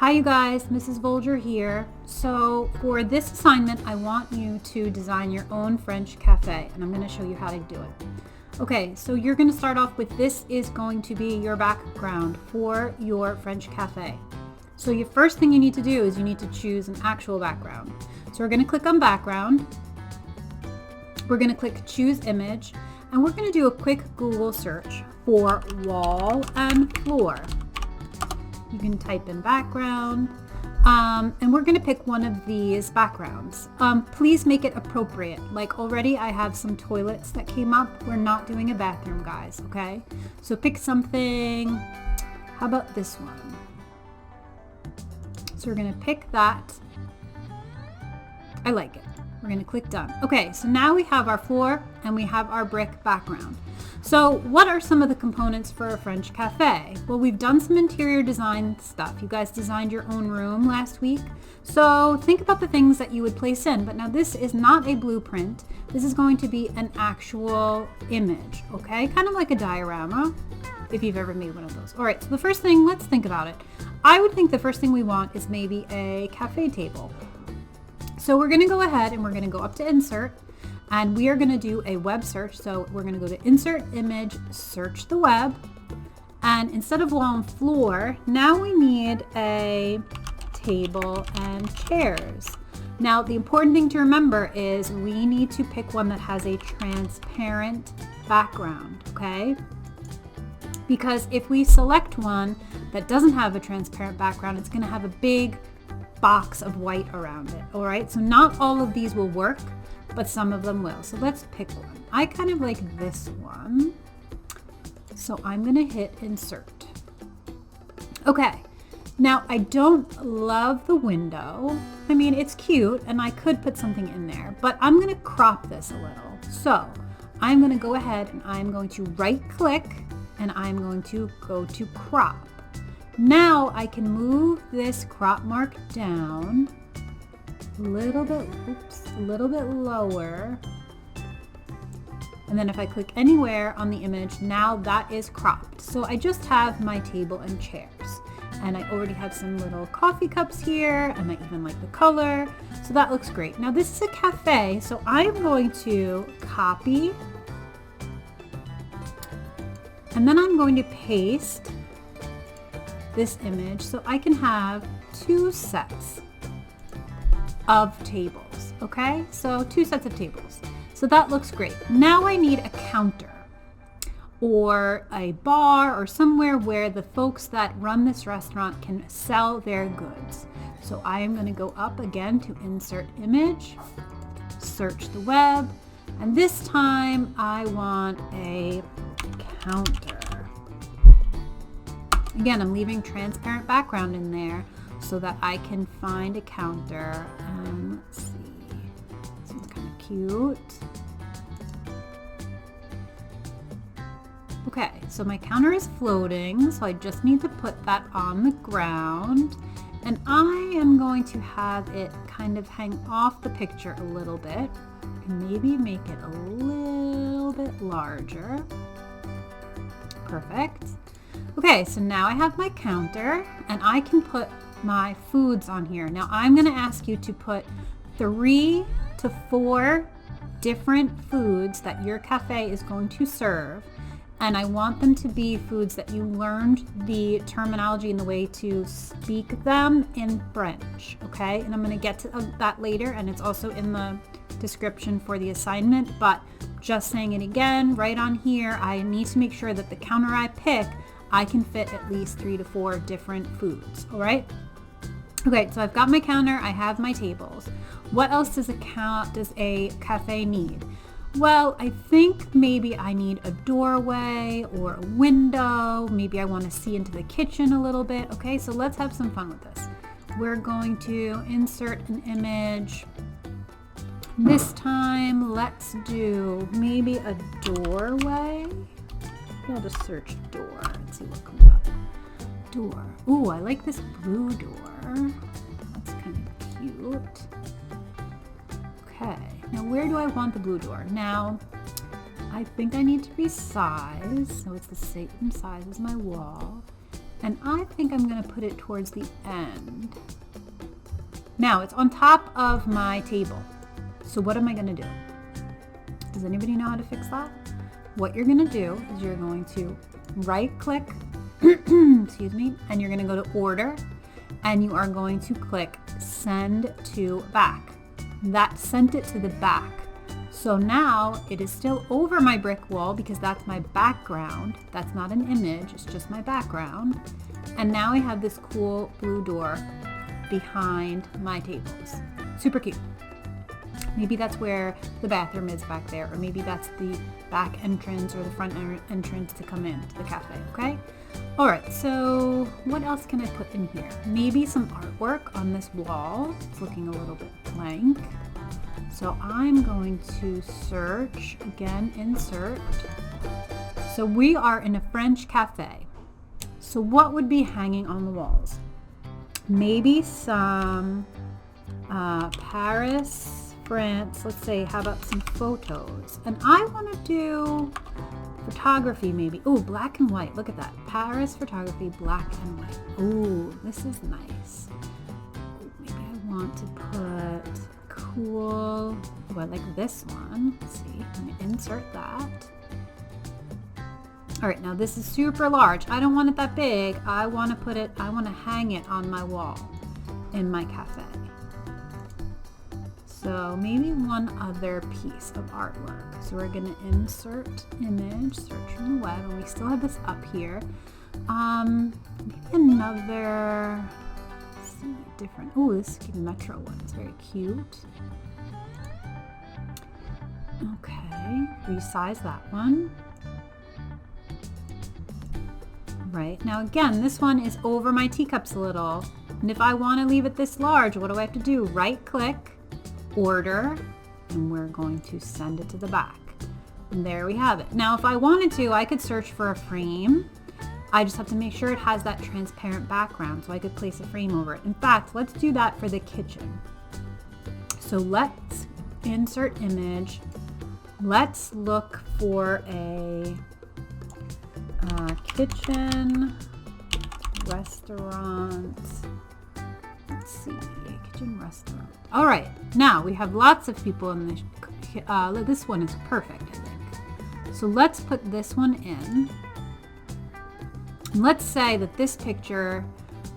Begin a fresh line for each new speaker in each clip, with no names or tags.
Hi you guys, Mrs. Bolger here. So for this assignment, I want you to design your own French cafe, and I'm going to show you how to do it. Okay, so you're going to start off with this is going to be your background for your French cafe. So your first thing you need to do is you need to choose an actual background. So we're going to click on background. We're going to click choose image, and we're going to do a quick Google search for wall and floor. You can type in background, and we're going to pick one of these backgrounds. Please make it appropriate. Like already I have some toilets that came up. We're not doing a bathroom, guys, okay? So pick something. How about this one? So we're going to pick that. I like it. We're going to click done. Okay, so now we have our floor and we have our brick background. So what are some of the components for a French cafe? Well, we've done some interior design stuff. You guys designed your own room last week. So think about the things that you would place in. But now this is not a blueprint. This is going to be an actual image, okay? Kind of like a diorama, if you've ever made one of those. All right, so the first thing, let's think about it. I would think the first thing we want is maybe a cafe table. So we're going to go ahead and we're going to go up to insert. And we are going to do a web search. So we're going to go to insert image, search the web. And instead of wall and floor, now we need a table and chairs. Now, the important thing to remember is we need to pick one that has a transparent background, okay? Because if we select one that doesn't have a transparent background, it's going to have a big box of white around it, all right? So not all of these will work, but some of them will. So let's pick one. I kind of like this one. So I'm gonna hit insert. Okay, now I don't love the window. I mean, it's cute and I could put something in there, but I'm gonna crop this a little. So I'm gonna go ahead and I'm going to right click and I'm going to go to crop. Now I can move this crop mark down a little bit lower. And then if I click anywhere on the image, now that is cropped. So I just have my table and chairs. And I already have some little coffee cups here, and I even like the color. So that looks great. Now this is a cafe, so I'm going to copy. And then I'm going to paste this image so I can have two sets of tables, okay? So two sets of tables. So that looks great. Now I need a counter or a bar or somewhere where the folks that run this restaurant can sell their goods. So I am going to go up again to insert image, search the web, and this time I want a counter. Again, I'm leaving transparent background in there so that I can find a counter. Let's see, this one's kind of cute. Okay, so my counter is floating, so I just need to put that on the ground. And I am going to have it kind of hang off the picture a little bit and maybe make it a little bit larger. Perfect. Okay, so now I have my counter and I can put my foods on here. Now I'm going to ask you to put 3 to 4 different foods that your cafe is going to serve, and I want them to be foods that you learned the terminology and the way to speak them in French, okay? And I'm going to get to that later, and it's also in the description for the assignment, but just saying it again, right on here, I need to make sure that the counter I pick, I can fit at least 3 to 4 different foods, all right? Okay, so I've got my counter, I have my tables. What else does a cafe need? Well, I think maybe I need a doorway or a window. Maybe I want to see into the kitchen a little bit. Okay, so let's have some fun with this. We're going to insert an image. This time, let's do maybe a doorway. I'll just search door and see what comes up. Door. Ooh, I like this blue door. That's kind of cute. Okay, now where do I want the blue door? Now, I think I need to resize, so it's the same size as my wall. And I think I'm gonna put it towards the end. Now it's on top of my table. So what am I gonna do? Does anybody know how to fix that? What you're gonna do is you're going to right click, excuse me, and you're gonna go to order, and you are going to click send to back. That sent it to the back. So now it is still over my brick wall because that's my background. That's not an image, it's just my background. And now I have this cool blue door behind my tables. Super cute. Maybe that's where the bathroom is back there, or maybe that's the back entrance or the front entrance to come in to the cafe, okay? All right, so what else can I put in here? Maybe some artwork on this wall. It's looking a little bit blank. So I'm going to search, again, insert. So we are in a French cafe. So what would be hanging on the walls? Maybe some Paris, France, let's say, how about some photos? And I want to do photography maybe. Oh, black and white, look at that. Paris photography, black and white. Oh, this is nice. Ooh, maybe I want to put cool, oh, I like this one. Let's see, I'm gonna insert that. All right, now this is super large. I don't want it that big. I want to hang it on my wall in my cafe. So maybe one other piece of artwork. So we're gonna insert image, search from the web, and we still have this up here. Maybe another, let's see, different, oh, this Metro one is very cute. Okay, resize that one. Right, now again, this one is over my teacups a little. And if I want to leave it this large, what do I have to do? Right click, order, and we're going to send it to the back. And there we have it. Now if I wanted to, I could search for a frame. I just have to make sure it has that transparent background so I could place a frame over it. In fact, let's do that for the kitchen. So let's insert image. Let's look for a kitchen, restaurant. Let's see, kitchen, restaurant. All right, now we have lots of people in this. This one is perfect, I think. So let's put this one in. And let's say that this picture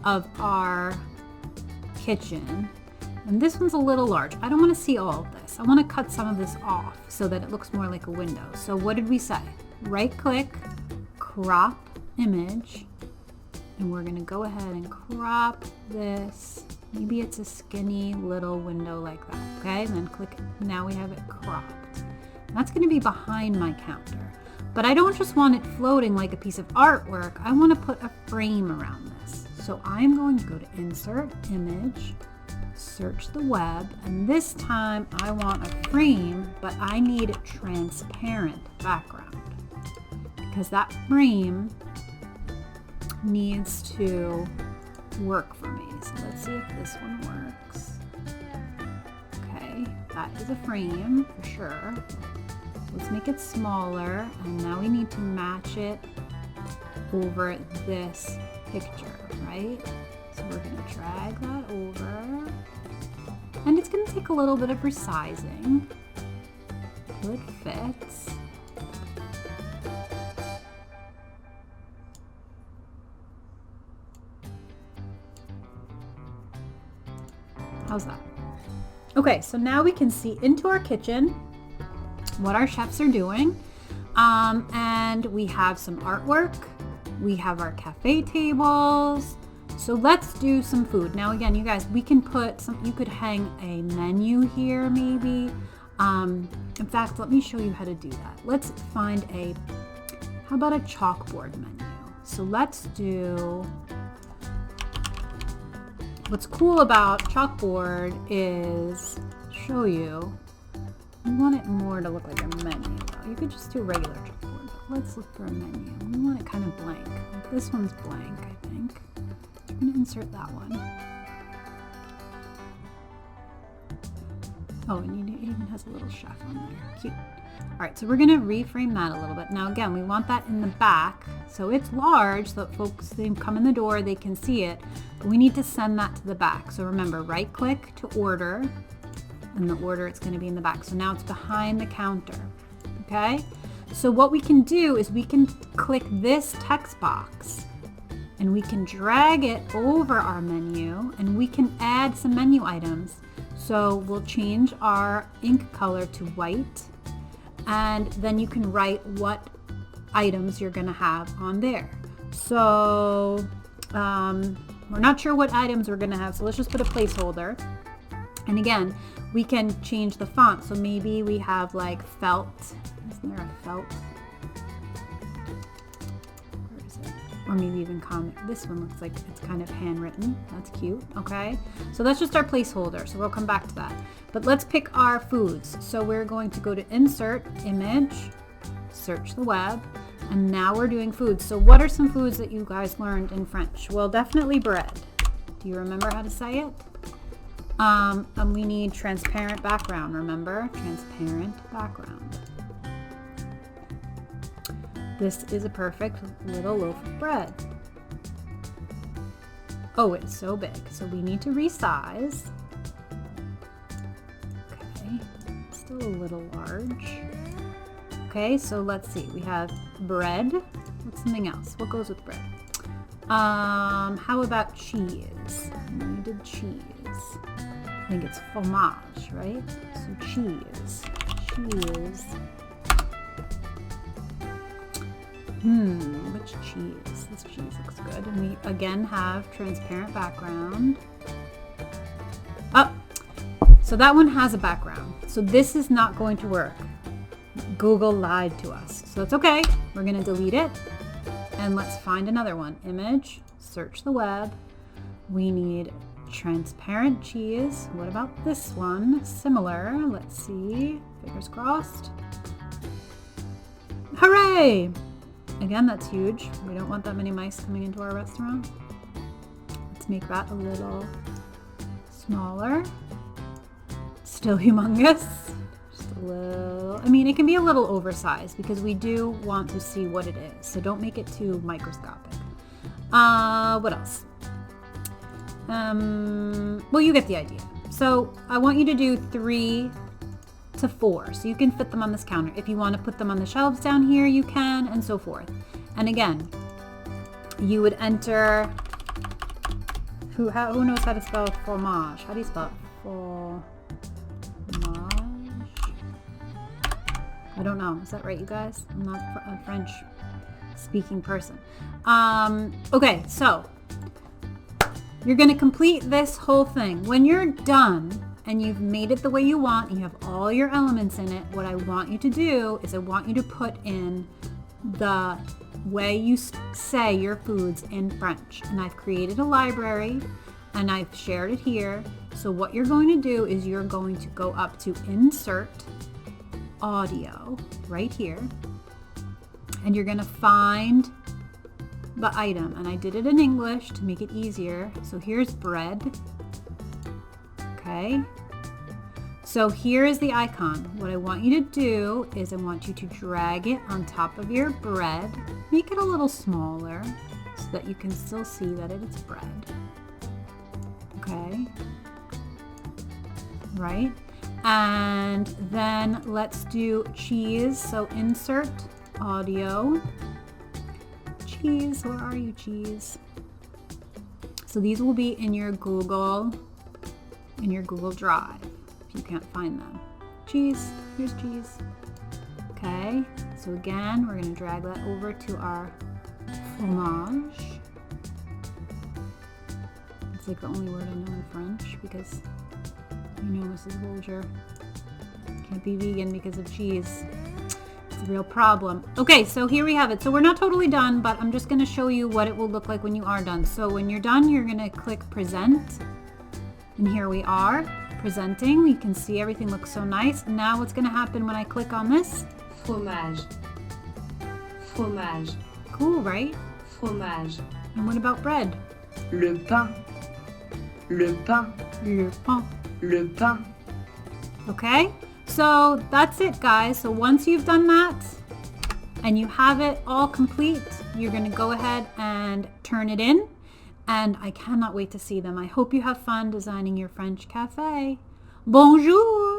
of our kitchen, and this one's a little large. I don't want to see all of this. I want to cut some of this off so that it looks more like a window. So what did we say? Right click, crop image, and we're going to go ahead and crop this. Maybe it's a skinny little window like that, okay? And then click, now we have it cropped. And that's going to be behind my counter. But I don't just want it floating like a piece of artwork. I want to put a frame around this. So I'm going to go to insert image, search the web, and this time I want a frame, but I need a transparent background because that frame needs to work for me. So let's see if this one works. Okay, that is a frame for sure. Let's make it smaller, and now we need to match it over this picture, right? So we're gonna drag that over, and it's gonna take a little bit of resizing. It fits. How's that? Okay, so now we can see into our kitchen what our chefs are doing. And we have some artwork. We have our cafe tables. So let's do some food. Now again, you guys, we can put some, you could hang a menu here maybe. In fact, let me show you how to do that. Let's find how about a chalkboard menu? So let's do, what's cool about chalkboard is, show you, we want it more to look like a menu. You could just do a regular chalkboard, but let's look for a menu. We want it kind of blank. Like this one's blank, I think. I'm gonna insert that one. Oh, and it even has a little chef on there. Cute. All right, so we're gonna reframe that a little bit. Now again, we want that in the back. So it's large so that folks, they come in the door, they can see it. But we need to send that to the back. So remember, right click to order. In the order, it's gonna be in the back. So now it's behind the counter, okay? So what we can do is we can click this text box and we can drag it over our menu and we can add some menu items. So we'll change our ink color to white and then you can write what items you're gonna have on there. So we're not sure what items we're gonna have, so let's just put a placeholder. And again, we can change the font. So maybe we have like felt. Isn't there a felt? Where is it? Or maybe even comic. This one looks like it's kind of handwritten. That's cute. Okay. So that's just our placeholder. So we'll come back to that. But let's pick our foods. So we're going to go to Insert, Image, search the web. And now we're doing foods. So what are some foods that you guys learned in French? Well, definitely bread. Do you remember how to say it? And we need transparent background, remember? Transparent background. This is a perfect little loaf of bread. Oh, it's so big. So we need to resize. Okay, still a little large. Okay, so let's see. We have bread. What's something else? What goes with bread? How about cheese? We needed cheese. I think it's fromage, right? So cheese. Which cheese? This cheese looks good. And we again have transparent background. Oh, so that one has a background. So this is not going to work. Google lied to us. So it's okay. We're gonna delete it. And let's find another one. Image, search the web. We need transparent cheese. What about this one? Similar. Let's see. Fingers crossed. Hooray! Again, that's huge. We don't want that many mice coming into our restaurant. Let's make that a little smaller. Still humongous. Just a little. I mean, it can be a little oversized because we do want to see what it is. So don't make it too microscopic. What else? Well, you get the idea. So I want you to do 3 to 4. So you can fit them on this counter. If you want to put them on the shelves down here, you can, and so forth. And again, you would enter, who knows how to spell fromage? How do you spell it? Fromage? I don't know. Is that right, you guys? I'm not a French speaking person. Okay, so you're going to complete this whole thing. When you're done and you've made it the way you want, and you have all your elements in it, what I want you to do is I want you to put in the way you say your foods in French. And I've created a library and I've shared it here. So what you're going to do is you're going to go up to Insert, Audio, right here. And you're going to find the item, and I did it in English to make it easier. So here's bread. Okay, so here is the icon. What I want you to do is I want you to drag it on top of your bread, make it a little smaller so that you can still see that it is bread. Okay, right, and then let's do cheese. So Insert, Audio, cheese. Where are you, cheese? So these will be in your Google Drive if you can't find them. Cheese, here's cheese. Okay, so again, we're going to drag that over to our fromage. It's like the only word I know in French because you know Mrs. Bolger can't be vegan because of cheese. It's a real problem. Okay, so here we have it. So we're not totally done, but I'm just going to show you what it will look like when you are done. So when you're done, you're going to click Present. And here we are, presenting. You can see everything looks so nice. Now what's going to happen when I click on this?
Fromage. Fromage.
Cool, right?
Fromage.
And what about bread?
Le pain. Le pain.
Le pain.
Le pain.
Okay, So that's it, guys. So once you've done that and you have it all complete, you're going to go ahead and turn it in. And I cannot wait to see them. I hope you have fun designing your French cafe. Bonjour!